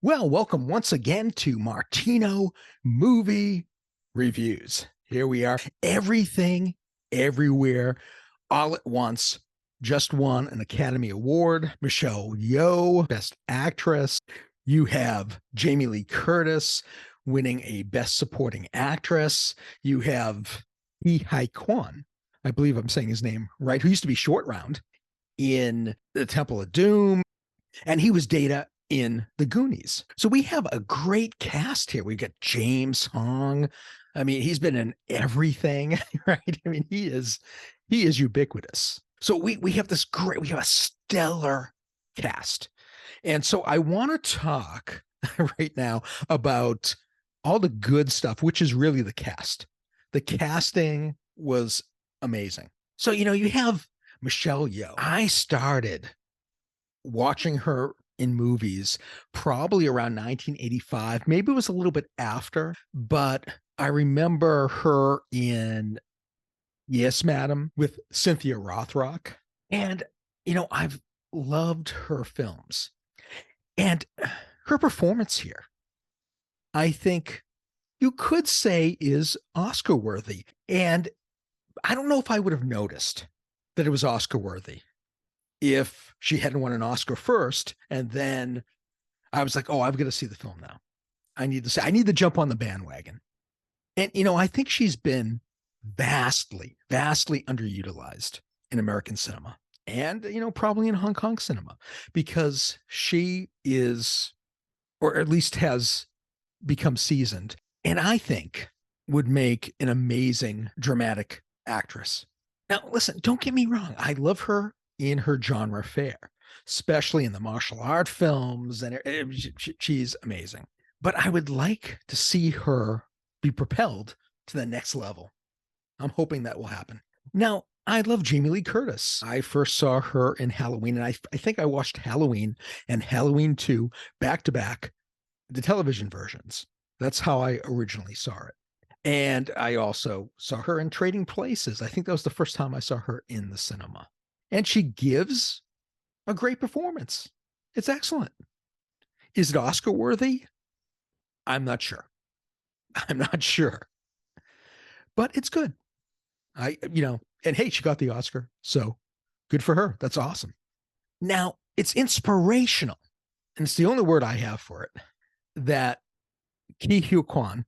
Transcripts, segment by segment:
Well, welcome once again to Martino Movie Reviews. Here we are. Everything, everywhere, all at once. Just won an Academy Award. Michelle Yeoh, Best Actress. You have Jamie Lee Curtis winning a Best Supporting Actress. You have Lee Hai Kwan, I believe I'm saying his name right, who used to be Short Round in The Temple of Doom, and he was Data in The Goonies. So we have a great cast here. We've got James Hong. I mean, he's been in everything, right? I mean, he is ubiquitous. So we have we have a stellar cast. And so I want to talk right now about all the good stuff, which is really the cast. The casting was amazing. So, you have Michelle Yeoh. I started watching her in movies probably around 1985. Maybe it was a little bit after, but I remember her in Yes, Madam with Cynthia Rothrock. And, I've loved her films. And her performance here, I think you could say is Oscar worthy. And I don't know if I would have noticed that it was Oscar worthy if she hadn't won an Oscar first. And then I was like, oh, I've got to see the film now. I need to jump on the bandwagon. And, I think she's been vastly, vastly underutilized in American cinema and, probably in Hong Kong cinema, because she is, or at least has become seasoned, and I think would make an amazing dramatic actress. Now, listen, don't get me wrong. I love her in her genre fare, especially in the martial art films, and she's amazing. But I would like to see her be propelled to the next level. I'm hoping that will happen. Now, I love Jamie Lee Curtis. I first saw her in Halloween, and I think I watched Halloween and Halloween 2 back to back, the television versions. That's how I originally saw it. And I also saw her in Trading Places. I think that was the first time I saw her in the cinema. And she gives a great performance. It's excellent. Is it Oscar worthy? I'm not sure. I'm not sure. But it's good. And hey, she got the Oscar. So good for her. That's awesome. Now, it's inspirational. And it's the only word I have for it, that Ki Hugh Kwan,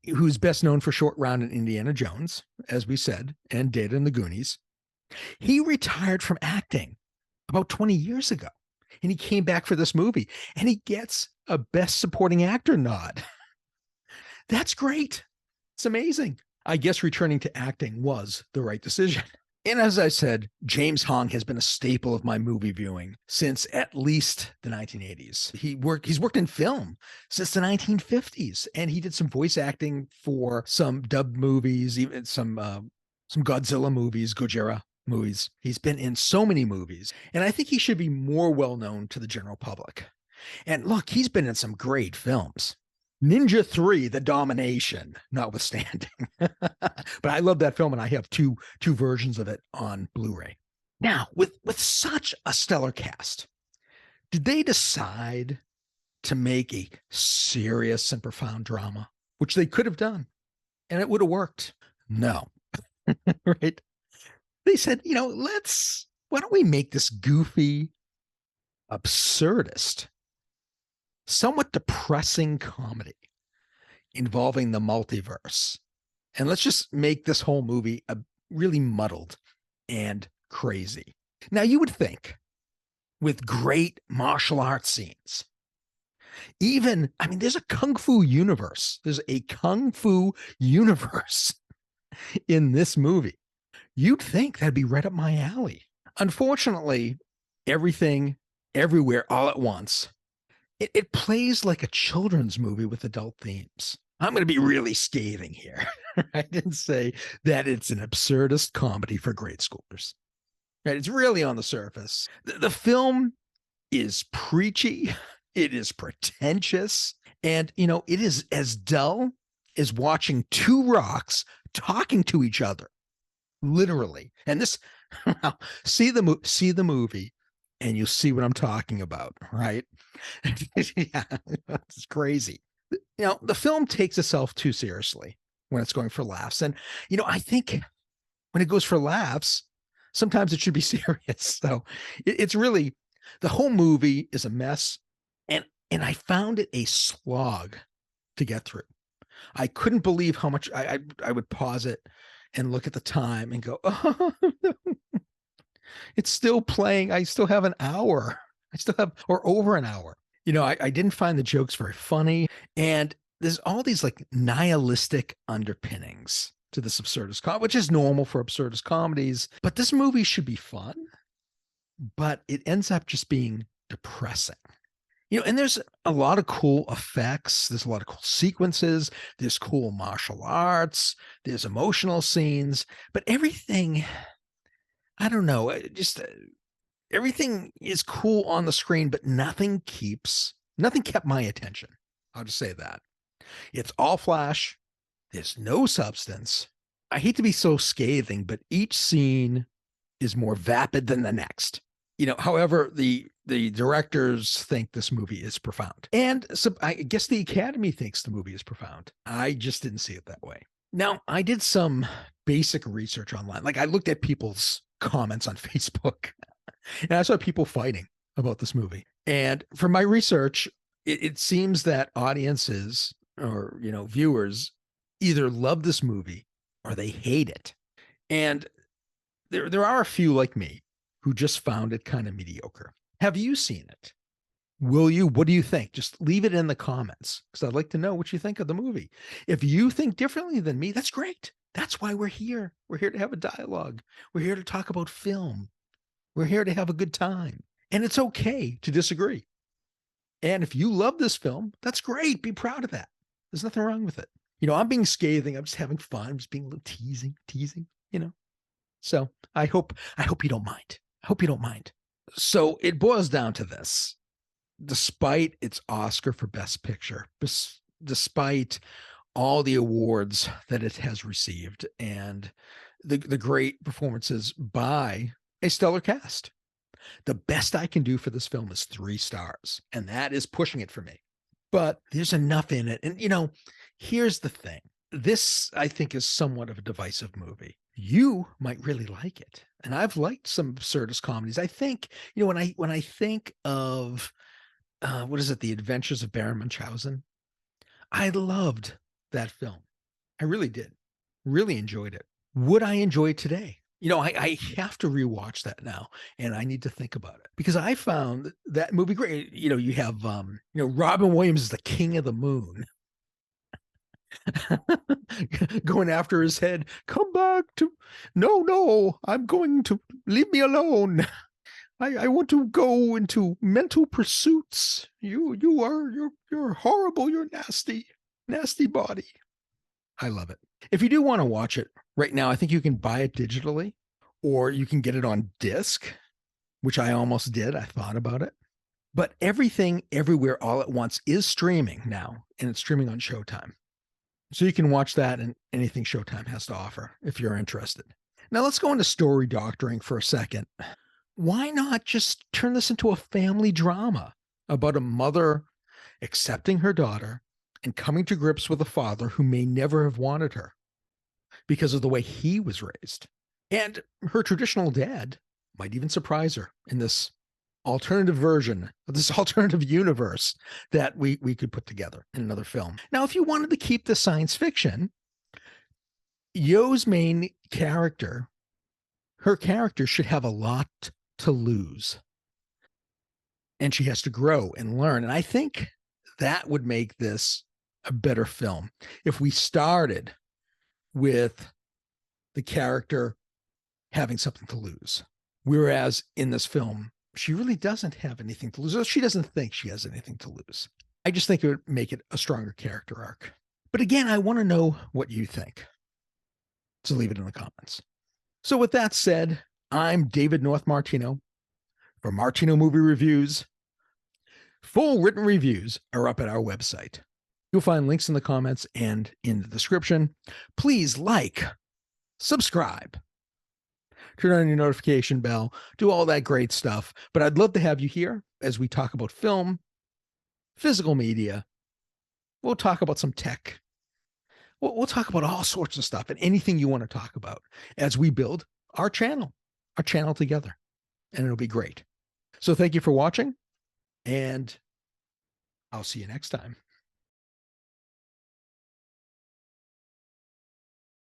who's best known for Short Round in Indiana Jones, as we said, and Data in the Goonies, he retired from acting about 20 years ago, and he came back for this movie, and he gets a Best Supporting Actor nod. That's great. It's amazing. I guess returning to acting was the right decision. And as I said, James Hong has been a staple of my movie viewing since at least the 1980s. He's worked in film since the 1950s, and he did some voice acting for some dubbed movies, even some Godzilla movies, Gojira movies. He's been in so many movies, and I think he should be more well known to the general public. And look, he's been in some great films. Ninja 3, The Domination, notwithstanding. But I love that film, and I have two versions of it on Blu-ray. Now, with such a stellar cast, did they decide to make a serious and profound drama, which they could have done, and it would have worked? No. Right? They said, why don't we make this goofy, absurdist, somewhat depressing comedy involving the multiverse. And let's just make this whole movie really muddled and crazy. Now, you would think with great martial arts scenes, there's a Kung Fu universe. There's a Kung Fu universe in this movie. You'd think that'd be right up my alley. Unfortunately, everything, everywhere, all at once, it plays like a children's movie with adult themes. I'm going to be really scathing here. I didn't say that it's an absurdist comedy for grade schoolers. Right? It's really on the surface. The film is preachy. It is pretentious. And, it is as dull as watching two rocks talking to each other, literally. And this, see the movie and you'll see what I'm talking about, right? Yeah, it's crazy. The film takes itself too seriously when it's going for laughs. And, I think when it goes for laughs, sometimes it should be serious. So it's really, the whole movie is a mess. And I found it a slog to get through. I couldn't believe how much I would pause it and look at the time and go, oh, no, it's still playing. I still have an hour. I still have, or over an hour. I didn't find the jokes very funny. And there's all these like nihilistic underpinnings to this absurdist comedy, which is normal for absurdist comedies. But this movie should be fun, but it ends up just being depressing. And there's a lot of cool effects. There's a lot of cool sequences. There's cool martial arts. There's emotional scenes, but everything, I don't know, just everything is cool on the screen, but nothing kept my attention. I'll just say that. It's all flash. There's no substance. I hate to be so scathing, but each scene is more vapid than the next. However, the directors think this movie is profound. And so I guess the Academy thinks the movie is profound. I just didn't see it that way. Now, I did some basic research online. Like I looked at people's comments on Facebook and I saw people fighting about this movie. And from my research, it seems that audiences or, viewers either love this movie or they hate it. And there are a few like me who just found it kind of mediocre. Have you seen it? Will you? What do you think? Just leave it in the comments because I'd like to know what you think of the movie. If you think differently than me, that's great. That's why we're here. We're here to have a dialogue. We're here to talk about film. We're here to have a good time. And it's okay to disagree. And if you love this film, that's great. Be proud of that. There's nothing wrong with it. I'm being scathing. I'm just having fun. I'm just being a little teasing. So I hope you don't mind. I hope you don't mind. So it boils down to this. Despite its Oscar for Best Picture, despite all the awards that it has received and the great performances by a stellar cast, the best I can do for this film is 3 stars, and that is pushing it for me. But there's enough in it. And, here's the thing. This, I think, is somewhat of a divisive movie. You might really like it. And I've liked some absurdist comedies. I think, when I think of, what is it? The Adventures of Baron Munchausen. I loved that film. I really did. Really enjoyed it. Would I enjoy it today? I have to rewatch that now, and I need to think about it because I found that movie great. You have, Robin Williams is the king of the moon. Going after his head. Come back to, no, I'm going to, leave me alone. I want to go into mental pursuits. You're horrible. You're nasty body. I love it. If you do want to watch it right now, I think you can buy it digitally or you can get it on disc, which I almost did. I thought about it, but Everything Everywhere All at Once is streaming now, and it's streaming on Showtime. So you can watch that and anything Showtime has to offer if you're interested. Now let's go into story doctoring for a second. Why not just turn this into a family drama about a mother accepting her daughter and coming to grips with a father who may never have wanted her because of the way he was raised? And her traditional dad might even surprise her in this alternative version of this alternative universe that we could put together in another film. Now, if you wanted to keep the science fiction, Yo's main character, her character should have a lot to lose. And she has to grow and learn. And I think that would make this a better film if we started with the character having something to lose. Whereas in this film, she really doesn't have anything to lose. She doesn't think she has anything to lose. I just think it would make it a stronger character arc. But again, I want to know what you think. So leave it in the comments. So with that said, I'm David North Martino for Martino Movie Reviews. Full written reviews are up at our website. You'll find links in the comments and in the description. Please like, subscribe, turn on your notification bell, do all that great stuff. But I'd love to have you here as we talk about film, physical media. We'll talk about some tech. We'll talk about all sorts of stuff and anything you want to talk about as we build our channel together. And it'll be great. So thank you for watching, and I'll see you next time.